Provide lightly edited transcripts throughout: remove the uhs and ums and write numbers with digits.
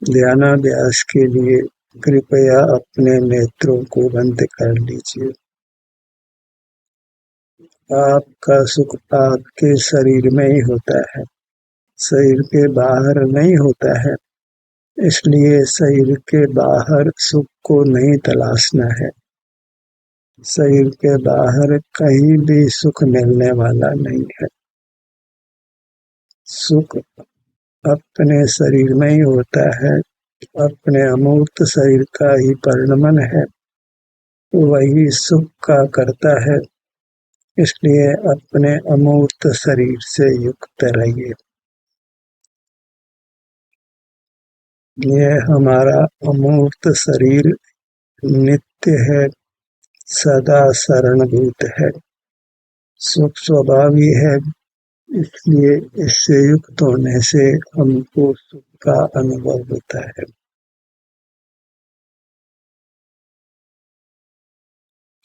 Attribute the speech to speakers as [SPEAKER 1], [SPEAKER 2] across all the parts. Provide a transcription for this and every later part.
[SPEAKER 1] ध्यानाभ्यास के लिए कृपया अपने नेत्रों को बंद कर लीजिए। आपका सुख आपके शरीर में ही होता है, शरीर के बाहर नहीं होता है। इसलिए शरीर के बाहर सुख को नहीं तलाशना है। शरीर के बाहर कहीं भी सुख मिलने वाला नहीं है। सुख अपने शरीर में ही होता है, अपने अमूर्त शरीर का ही परिणमन है, वही सुख का करता है। इसलिए अपने अमूर्त शरीर से युक्त रहिए। यह हमारा अमूर्त शरीर नित्य है, सदा शरणभूत है, सुख स्वभावी है। इसलिए इससे युक्त होने से हमको सुख का अनुभव होता है।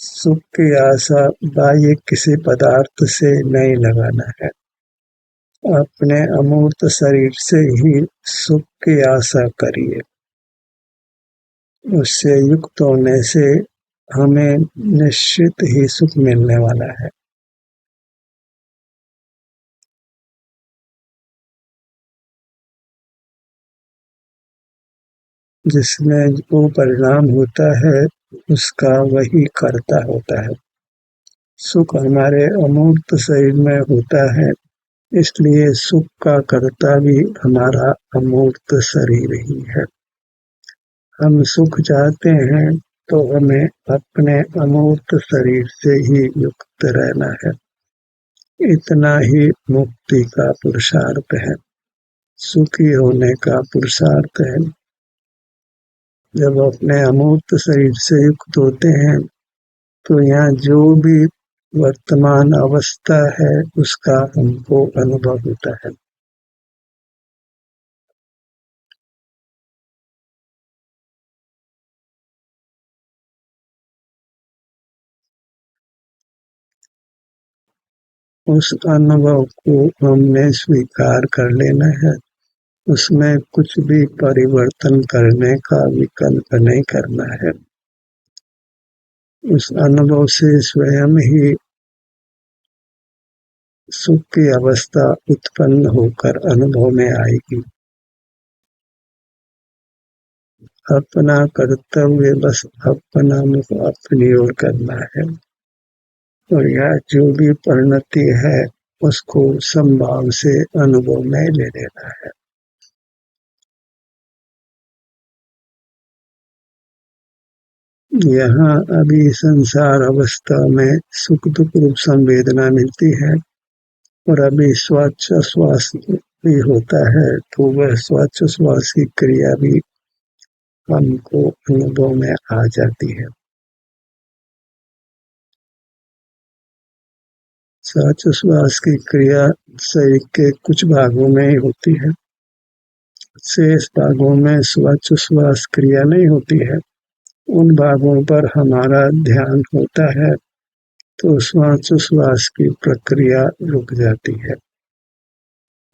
[SPEAKER 1] सुख की आशा बाह्य किसी पदार्थ से नहीं लगाना है। अपने अमूर्त शरीर से ही सुख की आशा करिए। उससे युक्त होने से हमें निश्चित ही सुख मिलने वाला है। जिसमें वो परिणाम होता है, उसका वही कर्ता होता है। सुख हमारे अमूर्त शरीर में होता है, इसलिए सुख का कर्ता भी हमारा अमूर्त शरीर ही है। हम सुख चाहते हैं तो हमें अपने अमूर्त शरीर से ही युक्त रहना है। इतना ही मुक्ति का पुरुषार्थ है, सुखी होने का पुरुषार्थ है। जब अपने अमूर्त शरीर से युक्त होते हैं तो यहाँ जो भी वर्तमान अवस्था है उसका हमको अनुभव होता है। उस अनुभव को हमने स्वीकार कर लेना है। उसमें कुछ भी परिवर्तन करने का विकल्प नहीं करना है। उस अनुभव से स्वयं ही सुख की अवस्था उत्पन्न होकर अनुभव में आएगी। अपना कर्तव्य बस अपना मुख अपनी ओर करना है, और यह जो भी परिणति है उसको संभाव से अनुभव में ले लेना है। यहाँ अभी संसार अवस्था में सुख दुख रूप संवेदना मिलती है, और अभी श्वास भी होता है, तो वह श्वास की क्रिया भी हमको अनुभव में आ जाती है। श्वास की क्रिया शरीर के कुछ भागों में ही होती है, शेष भागों में श्वास क्रिया नहीं होती है। उन भागों पर हमारा ध्यान होता है तो श्वास की प्रक्रिया रुक जाती है,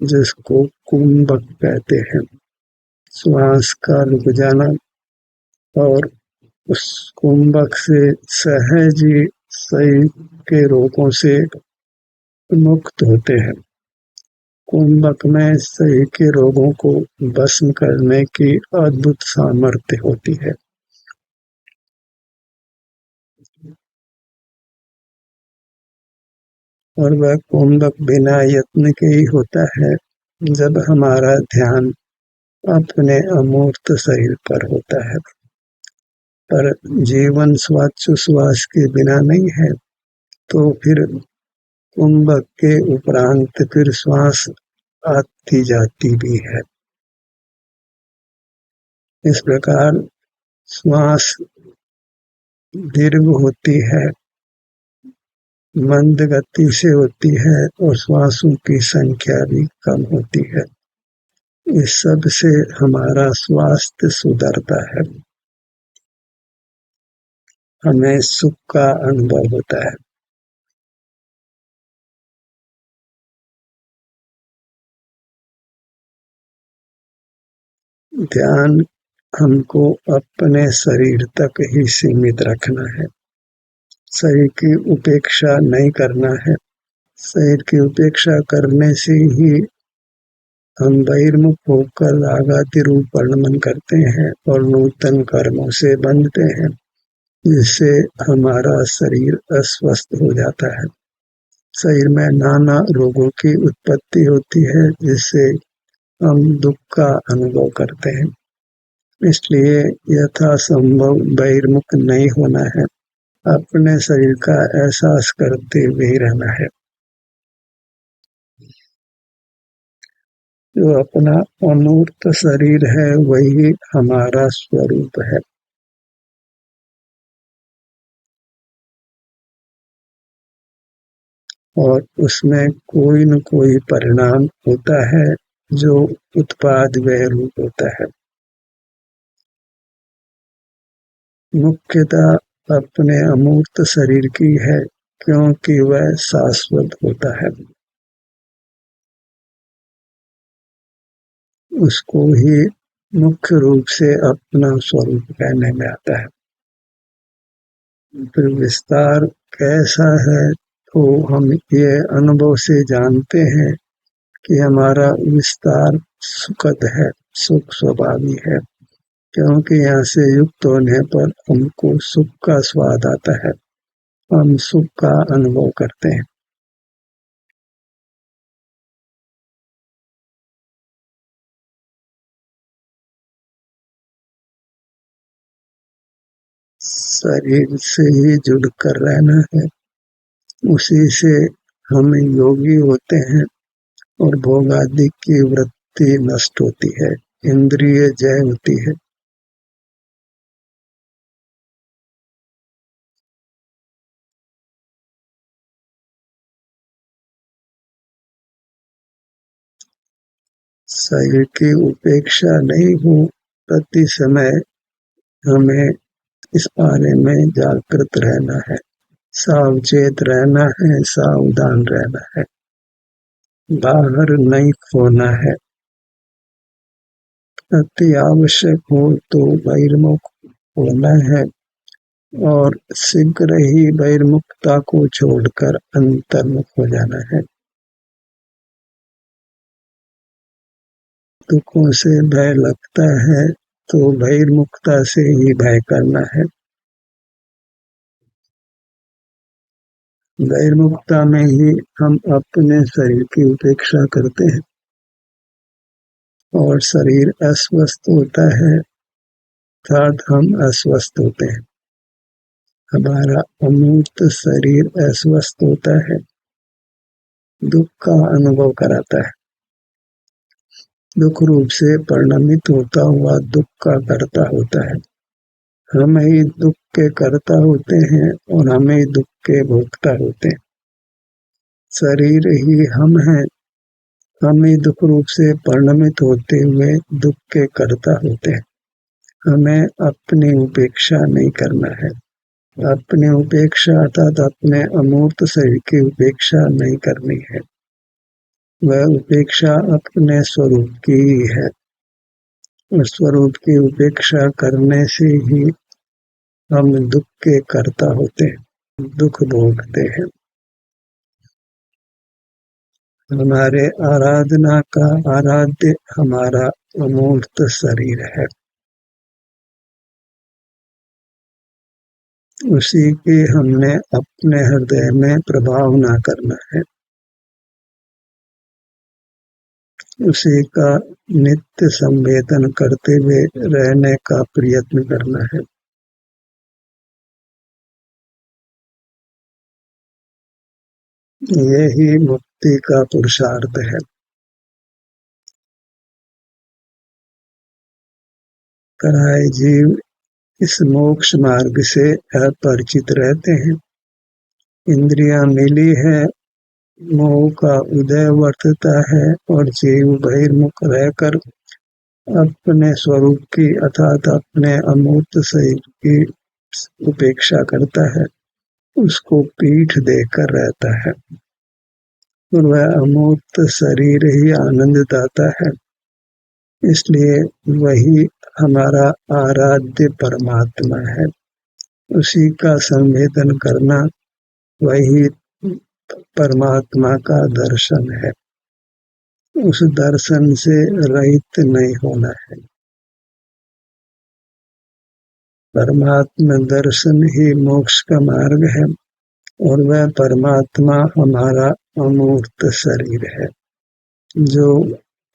[SPEAKER 1] जिसको कुंभक कहते हैं। श्वास का रुक जाना, और उस कुंभक से सहज ही शरीर के रोगों से मुक्त होते हैं। कुंभक में शरीर के रोगों को भस्म करने की अद्भुत सामर्थ्य होती है। और वह कुंभक बिना यत्न के ही होता है, जब हमारा ध्यान अपने अमूर्त शरीर पर होता है। पर जीवन श्वास के बिना नहीं है, तो फिर कुंभक के उपरांत फिर श्वास आती जाती भी है। इस प्रकार श्वास दीर्घ होती है, मंद गति से होती है, और श्वासों की संख्या भी कम होती है। इस सब से हमारा स्वास्थ्य सुधरता है, हमें सुख का अनुभव होता है। ध्यान हमको अपने शरीर तक ही सीमित रखना है, शरीर की उपेक्षा नहीं करना है। शरीर की उपेक्षा करने से ही हम बहिर्मुख होकर रागादि रूप वर्णन करते हैं और नूतन कर्मों से बंधते हैं, जिससे हमारा शरीर अस्वस्थ हो जाता है। शरीर में नाना रोगों की उत्पत्ति होती है, जिससे हम दुख का अनुभव करते हैं। इसलिए यथासंभव बहिर्मुख नहीं होना है, अपने शरीर का एहसास करते हुए ही रहना है। जो अपना अमूर्त शरीर है वही हमारा स्वरूप है। और उसमें कोई न कोई परिणाम होता है जो उत्पाद व रूप होता है। मुख्यतः अपने अमूर्त शरीर की है, क्योंकि वह शाश्वत होता है। उसको ही मुख्य रूप से अपना स्वरूप कहने में आता है। फिर विस्तार कैसा है तो हम ये अनुभव से जानते हैं कि हमारा विस्तार सुखद है, सुख स्वभावी है, क्योंकि यहाँ से युक्त होने पर हमको सुख का स्वाद आता है, हम सुख का अनुभव करते हैं। शरीर से ही जुड़कर रहना है, उसी से हम योगी होते हैं और भोग आदि की वृत्ति नष्ट होती है, इंद्रिय जय होती है। शरीर की उपेक्षा नहीं हो, प्रति समय हमें इस बारे में जागृत रहना है, सावचेत रहना है, सावधान रहना है, बाहर नहीं खोना है। अति आवश्यक हो तो बहिर्मुख होना है और शीघ्र ही बहिर्मुखता को छोड़कर अंतर्मुख हो जाना है। दुखों से भय लगता है तो बहिर्मुखता से ही भय करना है। बहिर्मुखता में ही हम अपने शरीर की उपेक्षा करते हैं और शरीर अस्वस्थ होता है, अर्थात हम अस्वस्थ होते हैं। हमारा अमूर्त शरीर अस्वस्थ होता है, दुख का अनुभव कराता है, दुख रूप से परिणमित होता हुआ दुख का कर्ता होता है। हम ही दुख के कर्ता होते हैं और हम ही दुख के भोक्ता होते हैं। शरीर ही हम हैं, हम ही दुख रूप से परिणमित होते हुए दुख के कर्ता होते हैं। हमें अपनी उपेक्षा नहीं करना है, अपनी उपेक्षा अर्थात अपने अमूर्त शरीर की उपेक्षा नहीं करनी है। वह उपेक्षा अपने स्वरूप की ही है, उस स्वरूप की उपेक्षा करने से ही हम दुख के कर्ता होते हैं, दुख भोगते हैं। हमारे आराधना का आराध्य हमारा अमूर्त शरीर है, उसी की हमने अपने हृदय में प्रभाव ना करना है, उसी का नित्य संवेदन करते हुए रहने का प्रयत्न करना है। यही मुक्ति का पुरुषार्थ है। कराए जीव इस मोक्ष मार्ग से अपरिचित रहते हैं। इंद्रियां मिली है, मोह का उदय वर्तता है और जीव बहिर्मुख रहकर अपने स्वरूप की अर्थात अपने अमूर्त शरीर की उपेक्षा करता है, उसको पीठ देकर रहता है और वह अमूर्त शरीर ही आनंद दाता है। इसलिए वही हमारा आराध्य परमात्मा है। उसी का संवेदन करना वही परमात्मा का दर्शन है। उस दर्शन से रहित नहीं होना है। परमात्मा दर्शन ही मोक्ष का मार्ग है और वह परमात्मा हमारा अमूर्त शरीर है, जो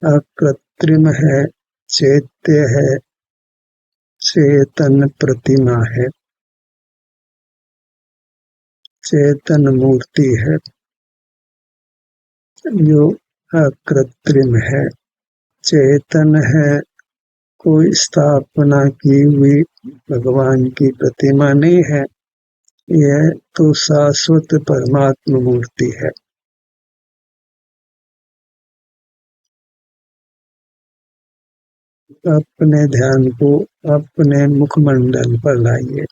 [SPEAKER 1] अकृत्रिम है, चैत्य है, चेतन प्रतिमा है, चेतन मूर्ति है, जो अकृत्रिम है, चेतन है, कोई स्थापना की हुई भगवान की प्रतिमा नहीं है। यह तो शाश्वत परमात्मा मूर्ति है। अपने ध्यान को अपने मुखमंडल पर लाइए।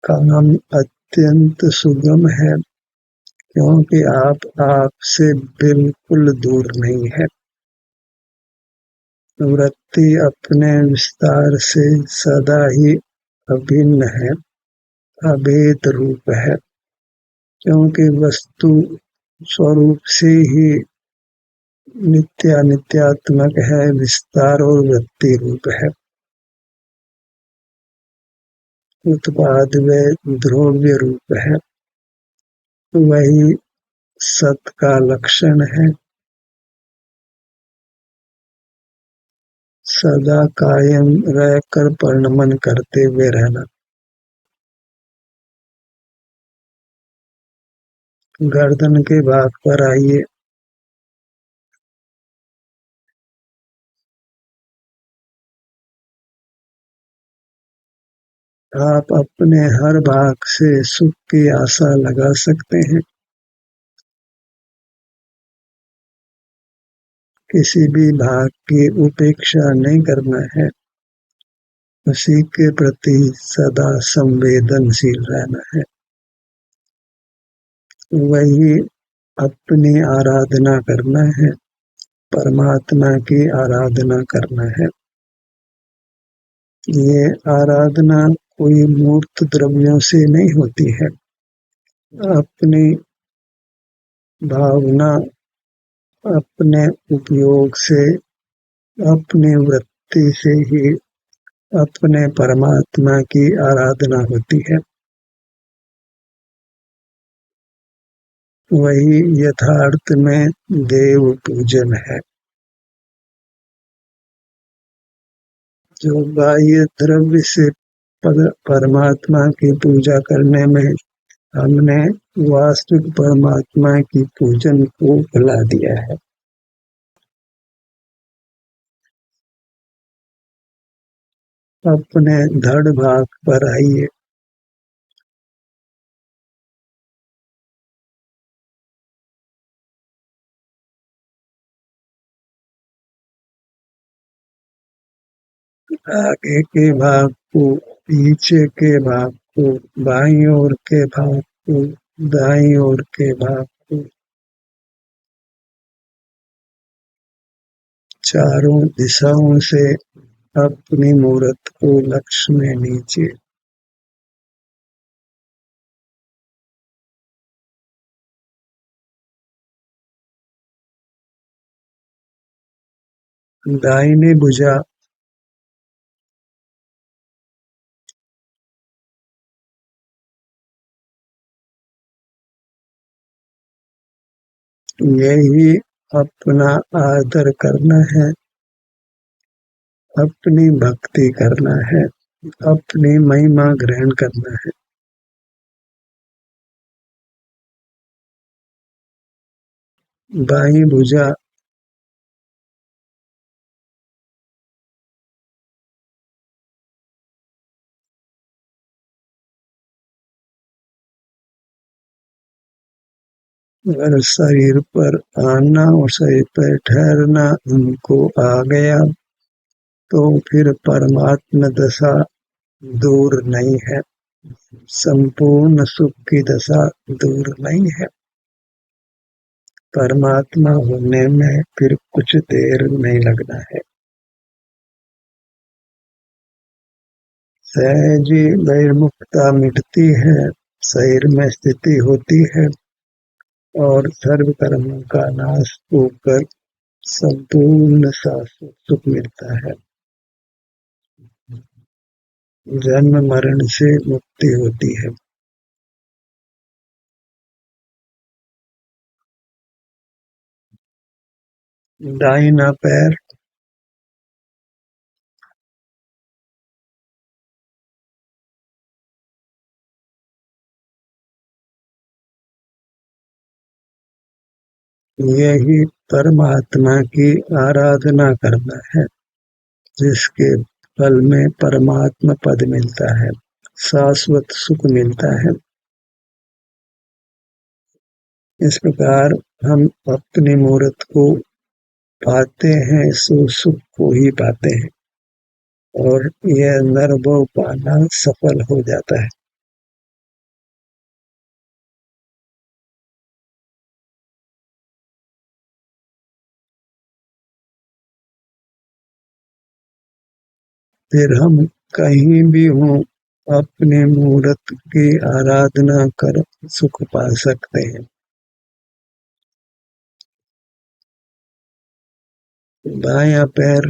[SPEAKER 1] काम अत्यंत सुगम है, क्योंकि आपसे बिल्कुल दूर नहीं है। वृत्ति अपने विस्तार से सदा ही अभिन्न है, अभेद रूप है, क्योंकि वस्तु स्वरूप से ही नित्यात्मक है, विस्तार और वृत्ति रूप है। उत्पाद व द्रव्य रूप है, वही सत का लक्षण है। सदा कायम रहकर परिणमन करते हुए रहना। गर्दन के भाग पर आइए। आप अपने हर भाग से सुख की आशा लगा सकते हैं। किसी भी भाग की उपेक्षा नहीं करना है, उसी के प्रति सदा संवेदनशील रहना है। वही अपनी आराधना करना है, परमात्मा की आराधना करना है। ये आराधना कोई मूर्त द्रव्यों से नहीं होती है। अपनी भावना, अपने उपयोग से, अपनी वृत्ति से ही अपने परमात्मा की आराधना होती है। वही यथार्थ में देव पूजन है। जो बाह्य द्रव्य से परमात्मा की पूजा करने में हमने वास्तविक परमात्मा की पूजन को भुला दिया है। अपने धड़ भाग पर आइए। आगे के भाग को, पीछे के भाग को, बाईं ओर के भाग को, दाईं ओर के भाग को, चारों दिशाओं से अपनी मूर्त को लक्ष्य में नीचे। दाहिने भुजा यही अपना आदर करना है, अपनी भक्ति करना है, अपनी महिमा ग्रहण करना है। बाईं भुजा अगर शरीर पर आना और शरीर पर ठहरना हमको आ गया तो फिर परमात्मा दशा दूर नहीं है। संपूर्ण सुख की दशा दूर नहीं है। परमात्मा होने में फिर कुछ देर नहीं लगना है। सहज ही बहिर्मुखता मिटती है, शरीर में स्थिति होती है और सर्व कर्मों का नाश होकर संपूर्ण शाश्वत सुख मिलता है। जन्म मरण से मुक्ति होती है। दाहिना पैर यही परमात्मा की आराधना करना है, जिसके फल में परमात्मा पद मिलता है, शाश्वत सुख मिलता है। इस प्रकार हम अपनी मूर्त को पाते हैं सो सुख को ही पाते हैं और यह नरभव पाना सफल हो जाता है। फिर हम कहीं भी हों अपने मूर्त की आराधना कर सुख पा सकते हैं। बायां पैर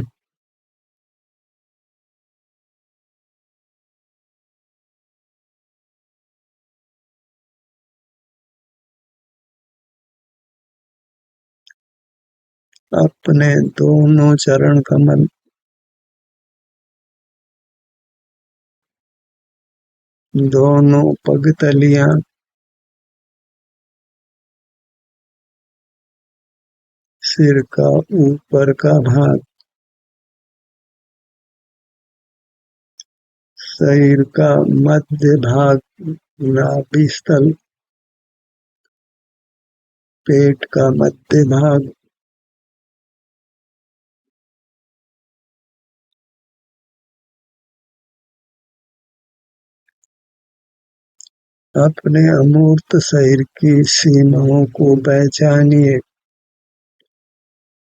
[SPEAKER 1] अपने दोनों चरण कमल दोनों पगतलियां सिर का ऊपर का भाग शरीर का मध्य भाग नाभि स्थल पेट का मध्य भाग अपने अमूर्त शरीर की सीमाओं को पहचानिए।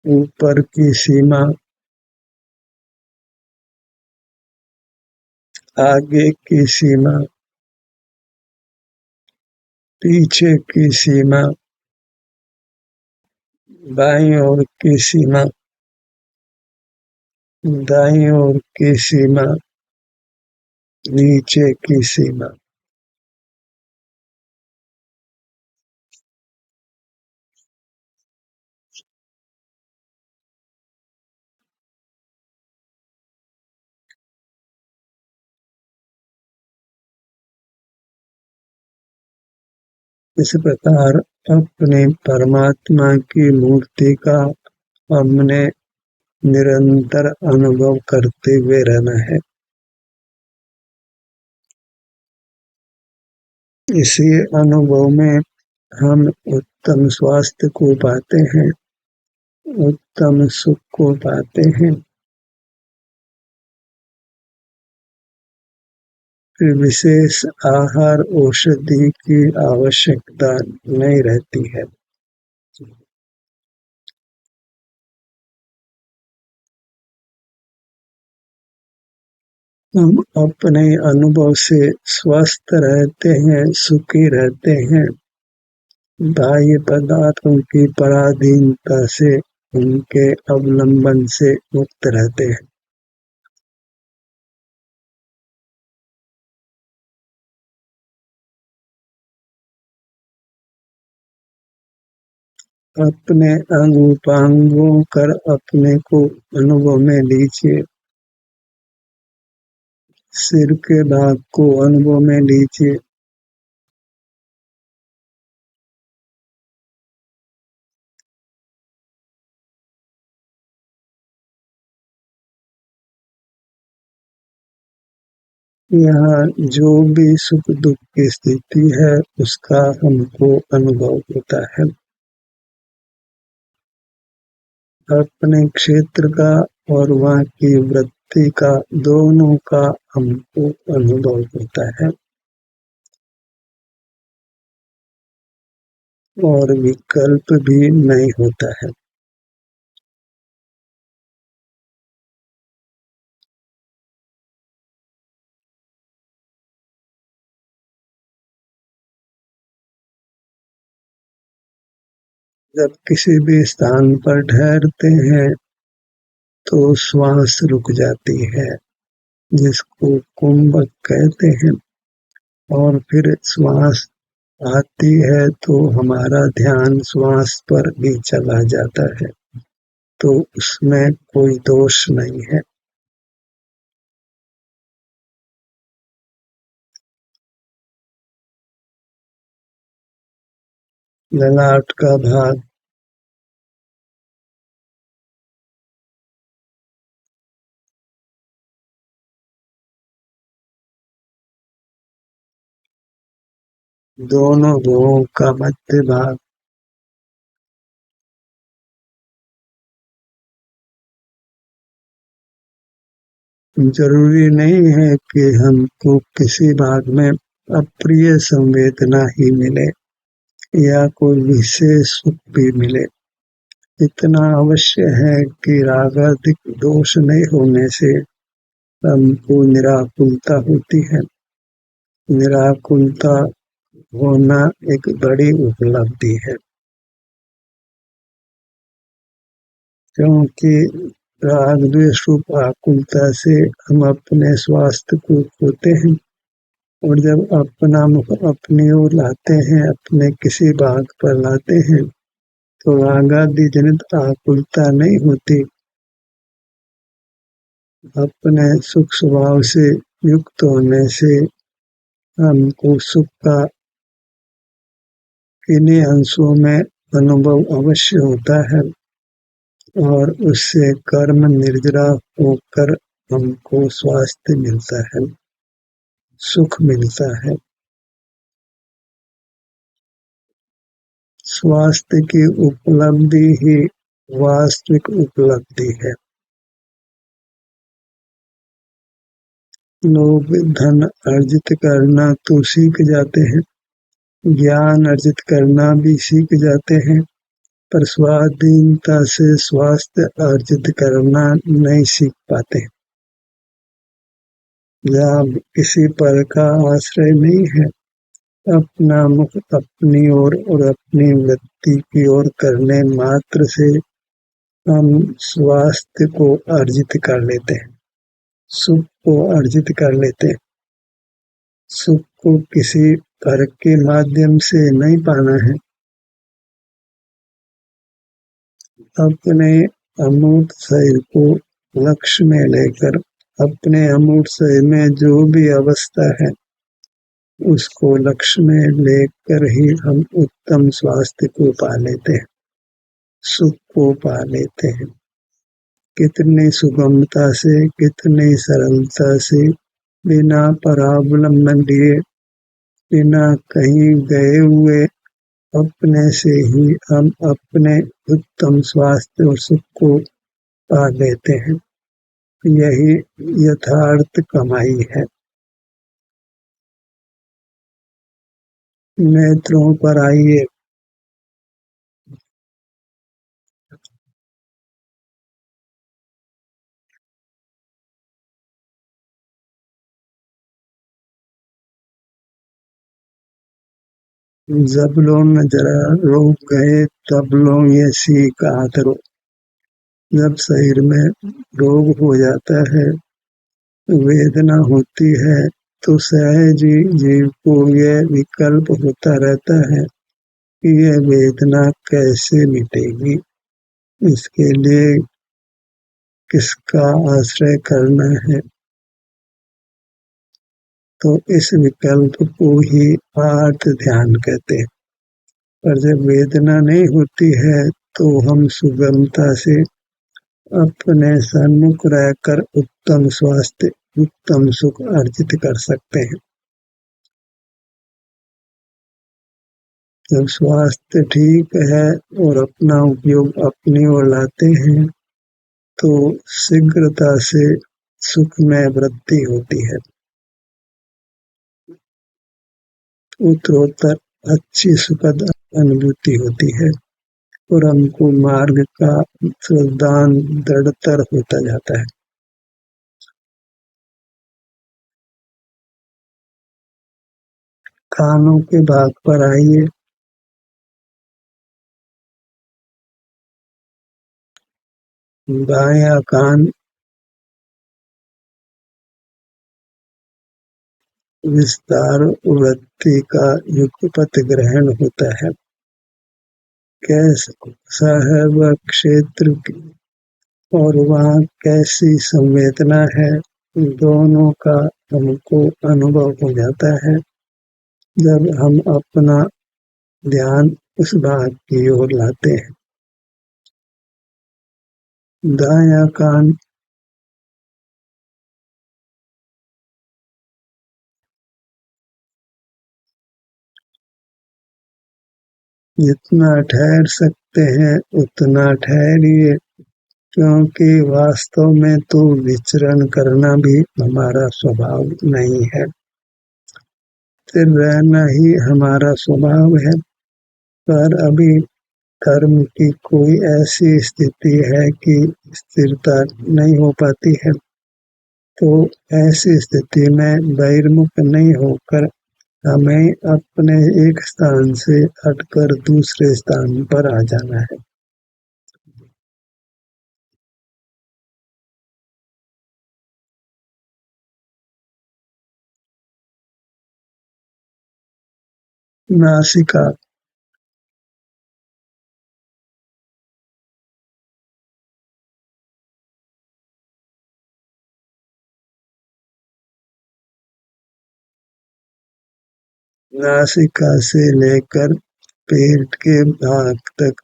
[SPEAKER 1] ऊपर की सीमा आगे की सीमा पीछे की सीमा बाईं ओर की सीमा दाईं ओर की सीमा नीचे की सीमा। इस प्रकार अपने परमात्मा की मूर्ति का हमने निरंतर अनुभव करते हुए रहना है। इसी अनुभव में हम उत्तम स्वास्थ्य को पाते हैं, उत्तम सुख को पाते हैं। फिर विशेष आहार औषधि की आवश्यकता नहीं रहती है। हम अपने अनुभव से स्वस्थ रहते हैं, सुखी रहते हैं, बाह्य पदार्थों की पराधीनता से उनके अवलंबन से मुक्त रहते हैं। अपने अंग उपांगों कर अपने को अनुभव में लीजिए। सिर के भाग को अनुभव में लीजिए। यहाँ जो भी सुख दुख की स्थिति है उसका हमको अनुभव होता है। अपने क्षेत्र का और वहाँ की वृत्ति का दोनों का हमको अनुभव होता है। और विकल्प भी नहीं होता है। जब किसी भी स्थान पर ठहरते हैं तो श्वास रुक जाती है, जिसको कुंभक कहते हैं, और फिर श्वास आती है तो हमारा ध्यान श्वास पर भी चला जाता है, तो उसमें कोई दोष नहीं है। ललाट का भाग, दोनों भुवों का मध्य भाग, जरूरी नहीं है कि हमको किसी भाग में अप्रिय संवेदना ही मिले या कोई विशेष सुख भी मिले। इतना अवश्य है कि रागादिक दोष नहीं होने से हमको निराकुलता होती है। निराकुलता होना एक बड़ी उपलब्धि है, क्योंकि राग द्वेष रूप आकुलता से हम अपने स्वास्थ्य को खोते हैं, और जब अपना मुख अपनी ओर लाते हैं, अपने किसी भाग पर लाते हैं, तो रागादि जनित आकुलता नहीं होती। अपने सुख स्वभाव से युक्त होने से हमको सुख का किन्हीं अंशों में अनुभव अवश्य होता है, और उससे कर्म निर्जरा होकर हमको स्वास्थ्य मिलता है, सुख मिलता है। स्वास्थ्य की उपलब्धि ही वास्तविक उपलब्धि है। लोग धन अर्जित करना तो सीख जाते हैं, ज्ञान अर्जित करना भी सीख जाते हैं, पर स्वाधीनता से स्वास्थ्य अर्जित करना नहीं सीख पाते। जहाँ किसी पर का आश्रय नहीं है, अपना मुख अपनी ओर और अपनी वृत्ति की ओर करने मात्र से हम स्वास्थ्य को अर्जित कर लेते हैं, सुख को अर्जित कर लेते हैं। सुख को किसी पर के माध्यम से नहीं पाना है। अपने अमूर्त शरीर को लक्ष्य में लेकर अपने अमूर्त शरीर में जो भी अवस्था है उसको लक्ष्य में लेकर ही हम उत्तम स्वास्थ्य को पा लेते हैं, सुख को पा लेते हैं। कितनी सुगमता से, कितनी सरलता से, बिना परावलंबन लिए, बिना कहीं गए हुए, अपने से ही हम अपने उत्तम स्वास्थ्य और सुख को पा लेते हैं। यही यथार्थ कमाई है। नेत्रों पर आइए। जब लोग जरा रोग गए तब लोग ये सीख आदरो। जब शरीर में रोग हो जाता है, वेदना होती है, तो सहज ही जीव को यह विकल्प होता रहता है कि यह वेदना कैसे मिटेगी, इसके लिए किसका आश्रय करना है। तो इस विकल्प को ही आर्त ध्यान कहते हैं। पर जब वेदना नहीं होती है तो हम सुगमता से अपने सन्मुख रहकर उत्तम स्वास्थ्य, उत्तम सुख अर्जित कर सकते हैं। जब स्वास्थ्य ठीक है और अपना उपयोग अपनी ओर लाते हैं तो शीघ्रता से सुख में वृद्धि होती है। उत्तरोत्तर अच्छी सुखद अनुभूति होती है और हमको मार्ग का श्रद्धान दृढ़तर होता जाता है। कानों के भाग पर आइए। बायां कान विस्तार वृत्ति का युगपत ग्रहण होता है। कैसा है वह क्षेत्र और वहाँ कैसी संवेदना है, दोनों का हमको अनुभव हो जाता है जब हम अपना ध्यान उस भाग की ओर लाते हैं। दायां कान जितना ठहर सकते हैं उतना ठहरिए, क्योंकि वास्तव में तो विचरण करना भी हमारा स्वभाव नहीं है, स्थिर रहना ही हमारा स्वभाव है। पर अभी कर्म की कोई ऐसी स्थिति है कि स्थिरता नहीं हो पाती है, तो ऐसी स्थिति में बहिर्मुख नहीं होकर हमें अपने एक स्थान से हटकर दूसरे स्थान पर आ जाना है। नासिका नासिका से लेकर पेट के भाग तक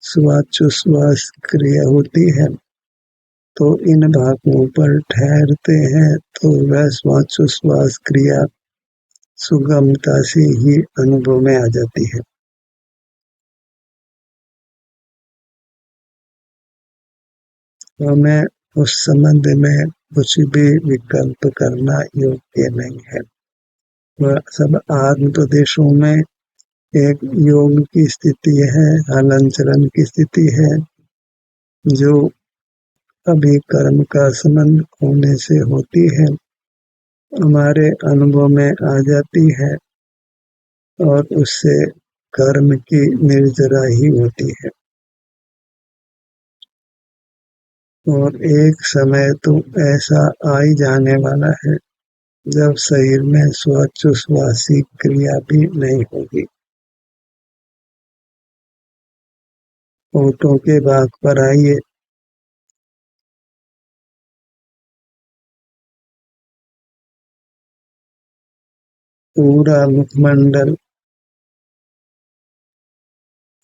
[SPEAKER 1] श्वासोच्छ्वास क्रिया होती है, तो इन भागों पर ठहरते हैं तो वह श्वासोच्छ्वास क्रिया सुगमता से ही अनुभव में आ जाती है। हमें उस संबंध में कुछ भी विकल्प करना योग्य नहीं है। वह सब आत्मोपदेशों में एक योग की स्थिति है, हलन चलन की स्थिति है, जो अभी कर्म का संबंध होने से होती है, हमारे अनुभव में आ जाती है और उससे कर्म की निर्जरा ही होती है। और एक समय तो ऐसा आ ही जाने वाला है जब शरीर में श्वासोच्छ्वासी क्रिया भी नहीं होगी। होठों के भाग पर आइए। पूरा मुखमंडल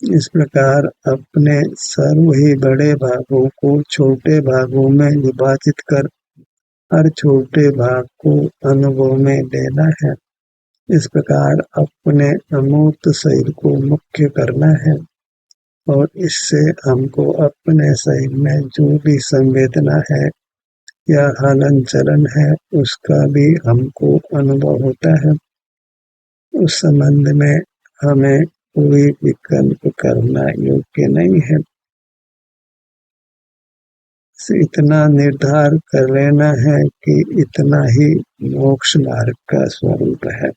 [SPEAKER 1] इस प्रकार अपने सर्व ही बड़े भागों को छोटे भागों में विभाजित कर हर छोटे भाग को अनुभव में लेना है। इस प्रकार अपने अमूर्त शरीर को मुख्य करना है और इससे हमको अपने शरीर में जो भी संवेदना है या हलन चलन है उसका भी हमको अनुभव होता है। उस संबंध में हमें कोई विकल्प करना योग्य नहीं है। इतना निर्धार कर लेना है कि इतना ही मोक्ष मार्ग का स्वरूप है।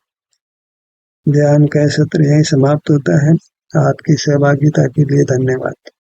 [SPEAKER 1] ध्यान का सत्र यहीं समाप्त होता है। आपकी सहभागिता के लिए धन्यवाद।